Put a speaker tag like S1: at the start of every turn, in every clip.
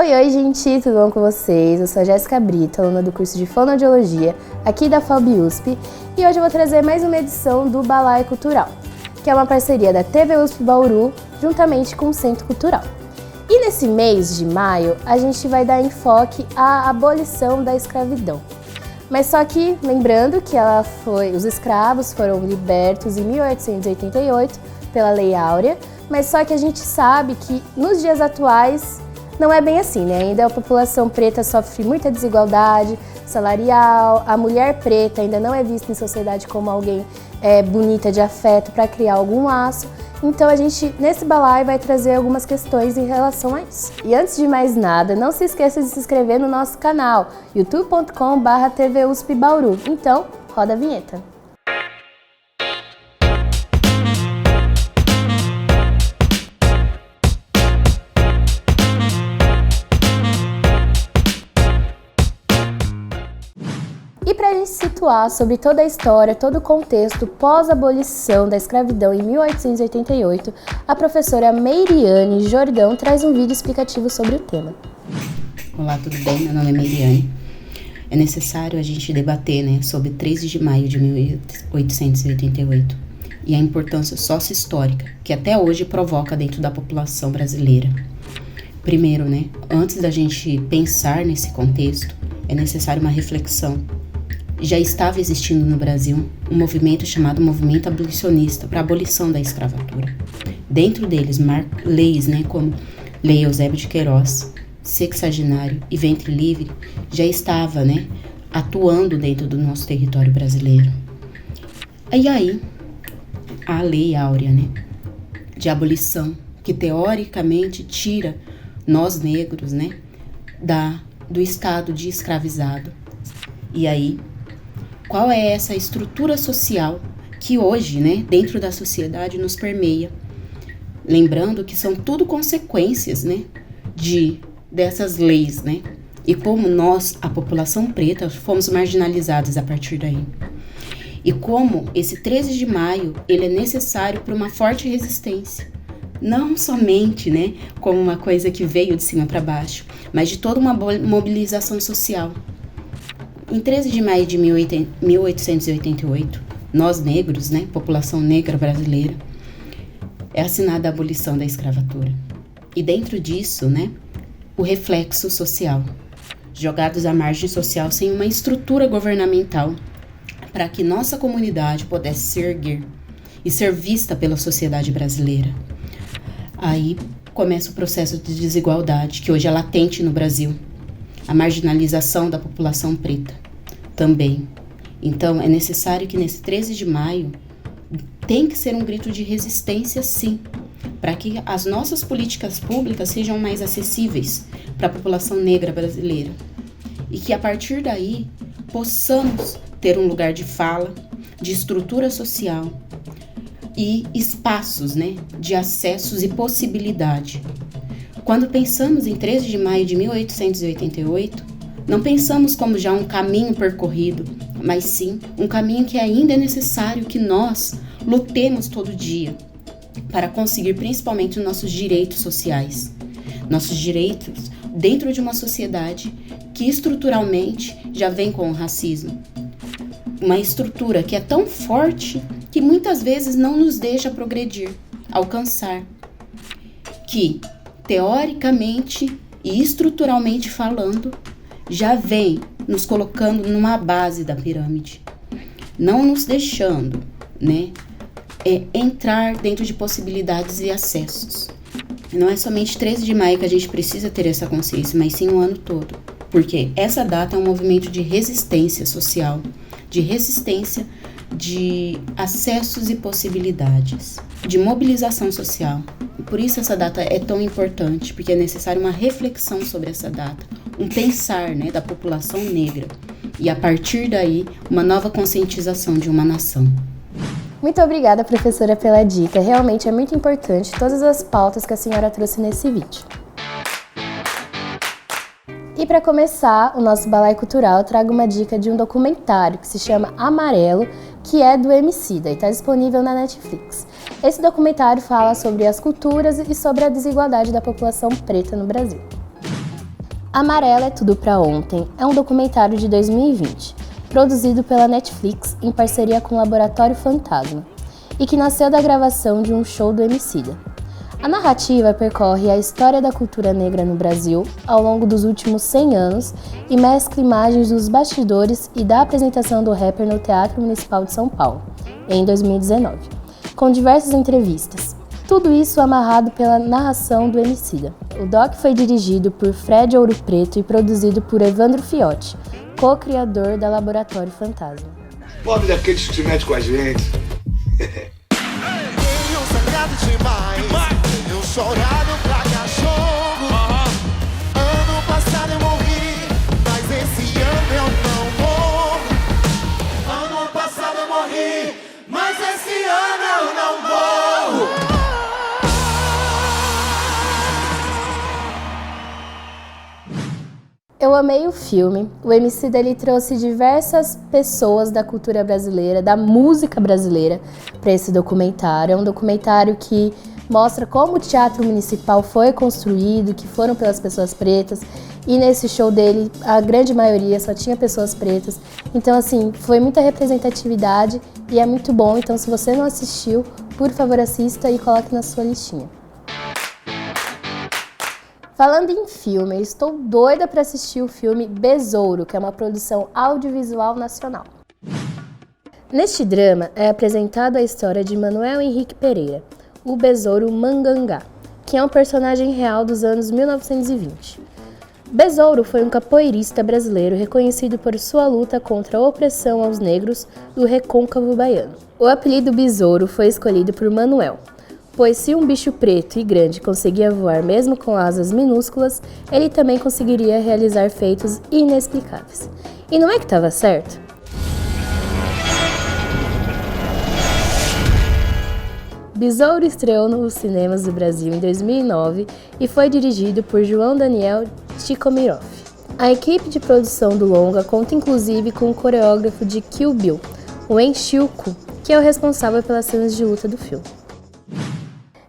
S1: Oi, gente, tudo bom com vocês? Eu sou a Jéssica Brito, aluna do curso de Fonoaudiologia aqui da FAUB-USP, e hoje eu vou trazer mais uma edição do Balaio Cultural, que é uma parceria da TV USP Bauru juntamente com o Centro Cultural. E nesse mês de maio, a gente vai dar enfoque à abolição da escravidão. Mas só que, lembrando que os escravos foram libertos em 1888 pela Lei Áurea, mas só que a gente sabe que nos dias atuais não é bem assim, né? Ainda a população preta sofre muita desigualdade salarial, a mulher preta ainda não é vista em sociedade como alguém bonita de afeto para criar algum laço. Então a gente, nesse balaio, vai trazer algumas questões em relação a isso. E antes de mais nada, não se esqueça de se inscrever no nosso canal, youtube.com/TV USP Bauru. Então, roda a vinheta. E para a gente se situar sobre toda a história, todo o contexto pós-abolição da escravidão em 1888, a professora Meiriane Jordão traz um vídeo explicativo sobre o tema.
S2: Olá, tudo bem? Meu nome é Meiriane. É necessário a gente debater, sobre 13 de maio de 1888 e a importância sócio-histórica que até hoje provoca dentro da população brasileira. Primeiro, antes da gente pensar nesse contexto, é necessário uma reflexão. Já estava existindo no Brasil um movimento chamado Movimento Abolicionista para a abolição da escravatura. Dentro deles, leis como Lei Eusébio de Queiroz, Sexagenário e Ventre Livre já estava atuando dentro do nosso território brasileiro. E aí, a Lei Áurea de abolição, que teoricamente tira nós negros do estado de escravizado. E aí, qual é essa estrutura social que hoje, dentro da sociedade nos permeia? Lembrando que são tudo consequências, dessas leis, E como nós, a população preta, fomos marginalizados a partir daí. E como esse 13 de maio, ele é necessário para uma forte resistência. Não somente, como uma coisa que veio de cima para baixo, mas de toda uma mobilização social. Em 13 de maio de 1888, nós negros, população negra brasileira, é assinada a abolição da escravatura. E dentro disso, o reflexo social, jogados à margem social sem uma estrutura governamental para que nossa comunidade pudesse se erguer e ser vista pela sociedade brasileira. Aí começa o processo de desigualdade, que hoje é latente no Brasil. A marginalização da população preta também. Então, é necessário que nesse 13 de maio tem que ser um grito de resistência, sim, para que as nossas políticas públicas sejam mais acessíveis para a população negra brasileira. E que, a partir daí, possamos ter um lugar de fala, de estrutura social e espaços, de acessos e possibilidade. Quando pensamos em 13 de maio de 1888, não pensamos como já um caminho percorrido, mas sim um caminho que ainda é necessário que nós lutemos todo dia para conseguir principalmente os nossos direitos sociais. Nossos direitos dentro de uma sociedade que estruturalmente já vem com o racismo. Uma estrutura que é tão forte que muitas vezes não nos deixa progredir, alcançar, que teoricamente e estruturalmente falando, já vem nos colocando numa base da pirâmide, não nos deixando, entrar dentro de possibilidades e acessos. Não é somente 13 de maio que a gente precisa ter essa consciência, mas sim o ano todo, porque essa data é um movimento de resistência social, de resistência de acessos e possibilidades, de mobilização social. E por isso essa data é tão importante, porque é necessário uma reflexão sobre essa data, um pensar da população negra e, a partir daí, uma nova conscientização de uma nação.
S1: Muito obrigada, professora, pela dica. Realmente é muito importante todas as pautas que a senhora trouxe nesse vídeo. E para começar o nosso balaio cultural, eu trago uma dica de um documentário que se chama Amarelo, que é do Emicida e está disponível na Netflix. Esse documentário fala sobre as culturas e sobre a desigualdade da população preta no Brasil. Amarela é Tudo Pra Ontem é um documentário de 2020, produzido pela Netflix em parceria com o Laboratório Fantasma, e que nasceu da gravação de um show do Emicida. A narrativa percorre a história da cultura negra no Brasil ao longo dos últimos 100 anos e mescla imagens dos bastidores e da apresentação do rapper no Teatro Municipal de São Paulo, em 2019, com diversas entrevistas. Tudo isso amarrado pela narração do Emicida. O doc foi dirigido por Fred Ouro Preto e produzido por Evandro Fiotti, co-criador da Laboratório Fantasma.
S3: Pobre daqueles que se metem com a gente.
S4: Tenho sangrado demais, tenho chorado pra cachorro. Ano passado eu morri, mas esse ano eu não morro. Ano passado eu morri, mas esse ano eu não morro.
S1: Eu amei o filme. O Emicida ele trouxe diversas pessoas da cultura brasileira, da música brasileira, para esse documentário. É um documentário que mostra como o Teatro Municipal foi construído, que foram pelas pessoas pretas. E nesse show dele, a grande maioria só tinha pessoas pretas. Então, assim, foi muita representatividade e é muito bom. Então, se você não assistiu, por favor, assista e coloque na sua listinha. Falando em filme, eu estou doida para assistir o filme Besouro, que é uma produção audiovisual nacional. Neste drama é apresentada a história de Manuel Henrique Pereira, o Besouro Mangangá, que é um personagem real dos anos 1920. Besouro foi um capoeirista brasileiro reconhecido por sua luta contra a opressão aos negros do recôncavo baiano. O apelido Besouro foi escolhido por Manuel, pois se um bicho preto e grande conseguia voar mesmo com asas minúsculas, ele também conseguiria realizar feitos inexplicáveis. E não é que estava certo? Besouro estreou nos cinemas do Brasil em 2009 e foi dirigido por João Daniel Tchikomirov. A equipe de produção do longa conta inclusive com o coreógrafo de Kill Bill, o Enchiu-ku, que é o responsável pelas cenas de luta do filme.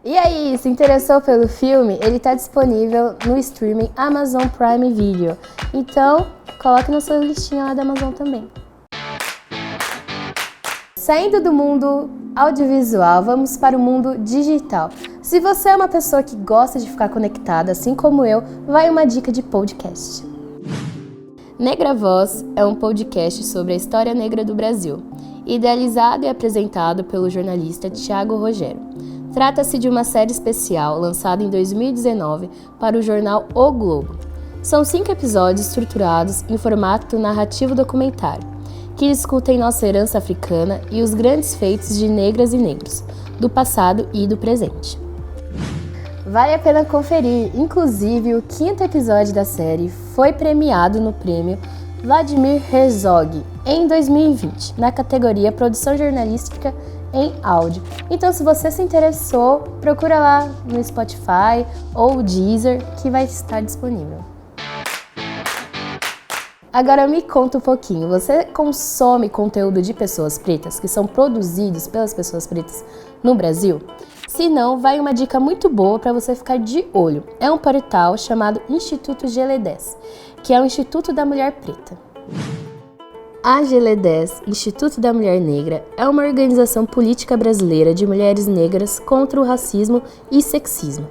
S1: E aí, se interessou pelo filme? Ele está disponível no streaming Amazon Prime Video. Então, coloque na sua listinha lá da Amazon também. Saindo do mundo audiovisual, vamos para o mundo digital. Se você é uma pessoa que gosta de ficar conectada, assim como eu, vai uma dica de podcast. Negra Voz é um podcast sobre a história negra do Brasil, idealizado e apresentado pelo jornalista Thiago Rogério. Trata-se de uma série especial lançada em 2019 para o jornal O Globo. São 5 episódios estruturados em formato narrativo documentário, que discutem nossa herança africana e os grandes feitos de negras e negros, do passado e do presente. Vale a pena conferir, inclusive o 5º episódio da série foi premiado no prêmio Vladimir Herzog em 2020, na categoria Produção Jornalística em áudio. Então, se você se interessou, procura lá no Spotify ou Deezer, que vai estar disponível. Agora me conta um pouquinho, você consome conteúdo de pessoas pretas, que são produzidos pelas pessoas pretas no Brasil? Se não, vai uma dica muito boa para você ficar de olho. É um portal chamado Instituto GLE10, que é o Instituto da Mulher Preta. A GLE10, Instituto da Mulher Negra, é uma organização política brasileira de mulheres negras contra o racismo e sexismo,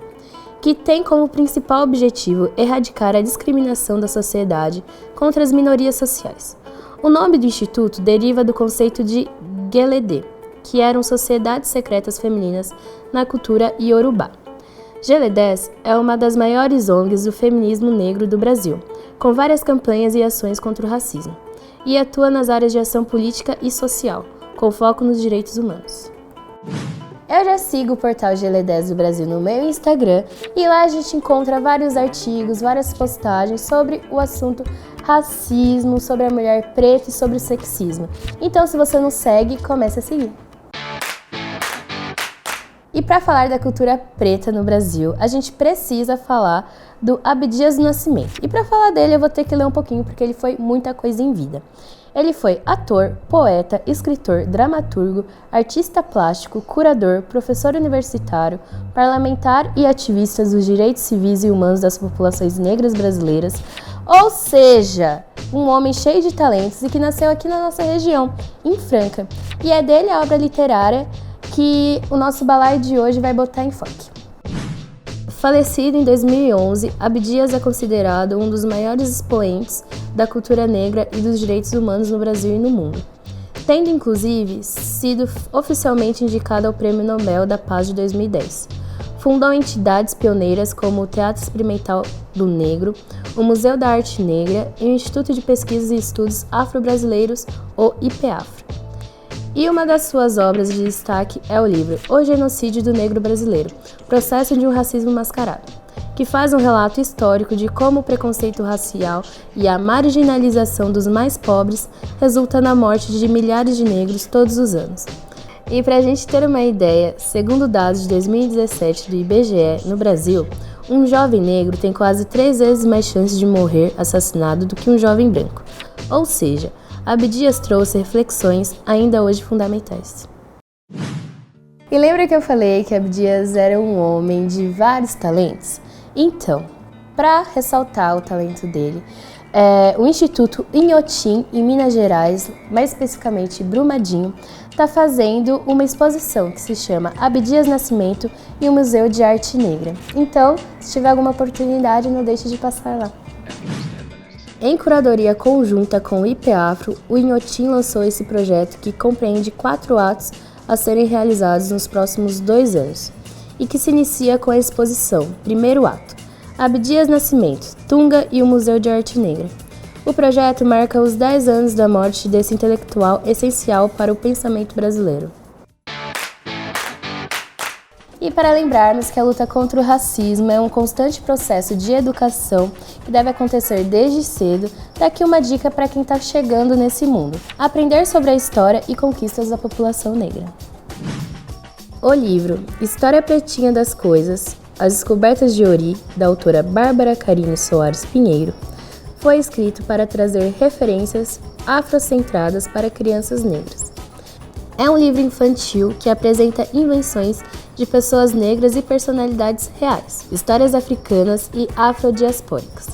S1: que tem como principal objetivo erradicar a discriminação da sociedade contra as minorias sociais. O nome do instituto deriva do conceito de GLD, que eram sociedades secretas femininas na cultura iorubá. GLE10 é uma das maiores ONGs do feminismo negro do Brasil, com várias campanhas e ações contra o racismo, e atua nas áreas de ação política e social, com foco nos direitos humanos. Eu já sigo o portal GLE10 do Brasil no meu Instagram e lá a gente encontra vários artigos, várias postagens sobre o assunto racismo, sobre a mulher preta e sobre o sexismo. Então, se você não segue, comece a seguir. E para falar da cultura preta no Brasil, a gente precisa falar do Abdias do Nascimento. E para falar dele eu vou ter que ler um pouquinho porque ele foi muita coisa em vida. Ele foi ator, poeta, escritor, dramaturgo, artista plástico, curador, professor universitário, parlamentar e ativista dos direitos civis e humanos das populações negras brasileiras, ou seja, um homem cheio de talentos e que nasceu aqui na nossa região, em Franca. E é dele a obra literária que o nosso balaio de hoje vai botar em foque. Falecido em 2011, Abdias é considerado um dos maiores expoentes da cultura negra e dos direitos humanos no Brasil e no mundo, tendo inclusive sido oficialmente indicado ao Prêmio Nobel da Paz de 2010. Fundou entidades pioneiras como o Teatro Experimental do Negro, o Museu da Arte Negra e o Instituto de Pesquisas e Estudos Afro-Brasileiros, o IPEAFRO. E uma das suas obras de destaque é o livro O Genocídio do Negro Brasileiro, Processo de um Racismo Mascarado, que faz um relato histórico de como o preconceito racial e a marginalização dos mais pobres resulta na morte de milhares de negros todos os anos. E para a gente ter uma ideia, segundo dados de 2017 do IBGE, no Brasil, um jovem negro tem quase 3 vezes mais chances de morrer assassinado do que um jovem branco. Ou seja, Abdias trouxe reflexões ainda hoje fundamentais. E lembra que eu falei que Abdias era um homem de vários talentos? Então, para ressaltar o talento dele, o Instituto Inhotim, em Minas Gerais, mais especificamente Brumadinho, está fazendo uma exposição que se chama Abdias Nascimento e o Museu de Arte Negra. Então, se tiver alguma oportunidade, não deixe de passar lá. Em curadoria conjunta com o IPEAFRO, o Inhotim lançou esse projeto que compreende 4 atos a serem realizados nos próximos 2 anos e que se inicia com a exposição. Primeiro ato, Abdias Nascimento, Tunga e o Museu de Arte Negra. O projeto marca os 10 anos da morte desse intelectual essencial para o pensamento brasileiro. E para lembrarmos que a luta contra o racismo é um constante processo de educação que deve acontecer desde cedo, tá aqui uma dica para quem está chegando nesse mundo: aprender sobre a história e conquistas da população negra. O livro História Pretinha das Coisas, As Descobertas de Ori, da autora Bárbara Carine Soares Pinheiro, foi escrito para trazer referências afrocentradas para crianças negras. É um livro infantil que apresenta invenções de pessoas negras e personalidades reais, histórias africanas e afrodiaspóricas.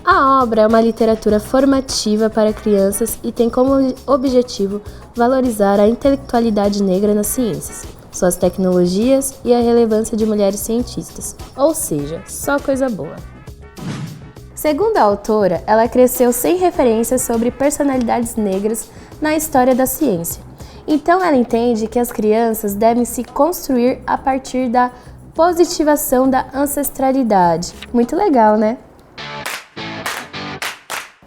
S1: A obra é uma literatura formativa para crianças e tem como objetivo valorizar a intelectualidade negra nas ciências, suas tecnologias e a relevância de mulheres cientistas, ou seja, só coisa boa. Segundo a autora, ela cresceu sem referências sobre personalidades negras na história da ciência. Então ela entende que as crianças devem se construir a partir da positivação da ancestralidade. Muito legal, né?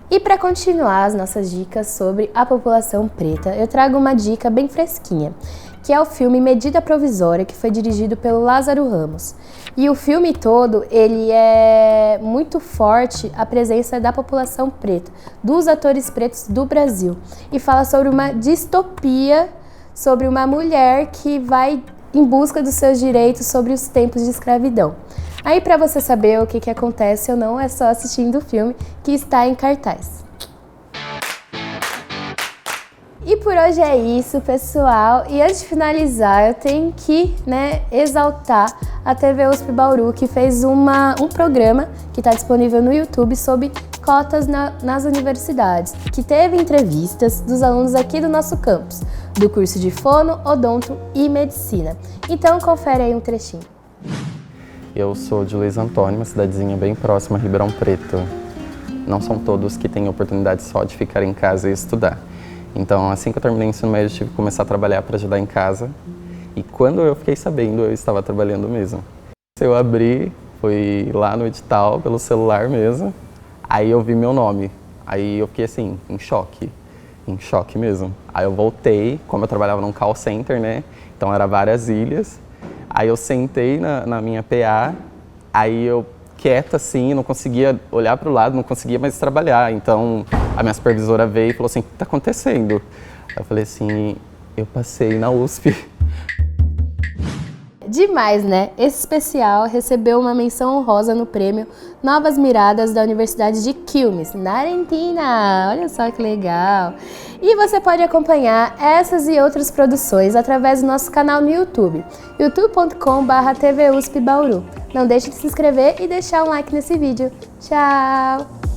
S1: E para continuar as nossas dicas sobre a população preta, eu trago uma dica bem fresquinha, que é o filme Medida Provisória, que foi dirigido pelo Lázaro Ramos. E o filme todo, ele é muito forte a presença da população preta, dos atores pretos do Brasil. E fala sobre uma distopia, sobre uma mulher que vai em busca dos seus direitos sobre os tempos de escravidão. Aí, para você saber o que acontece ou não, é só assistindo o filme que está em cartaz. E por hoje é isso, pessoal. E antes de finalizar, eu tenho que exaltar a TV USP Bauru, que fez um programa que está disponível no YouTube sobre cotas nas universidades, que teve entrevistas dos alunos aqui do nosso campus, do curso de Fono, Odonto e Medicina. Então, confere aí um trechinho.
S5: Eu sou de Luiz Antônio, uma cidadezinha bem próxima a Ribeirão Preto. Não são todos que têm oportunidade só de ficar em casa e estudar. Então, assim que eu terminei o ensino médio, eu tive que começar a trabalhar para ajudar em casa. E quando eu fiquei sabendo, eu estava trabalhando mesmo. Eu abri, fui lá no edital, pelo celular mesmo. Aí eu vi meu nome. Aí eu fiquei assim, em choque mesmo. Aí eu voltei, como eu trabalhava num call center, né? Então era várias ilhas. Aí eu sentei na minha PA, aí eu quieta assim, não conseguia olhar para o lado, não conseguia mais trabalhar. Então a minha supervisora veio e falou assim, o que está acontecendo? Eu falei assim, eu passei na USP.
S1: Demais, né? Esse especial recebeu uma menção honrosa no prêmio Novas Miradas da Universidade de Quilmes, na Argentina. Olha só que legal! E você pode acompanhar essas e outras produções através do nosso canal no YouTube, youtube.com/TVUSP Bauru. Não deixe de se inscrever e deixar um like nesse vídeo. Tchau!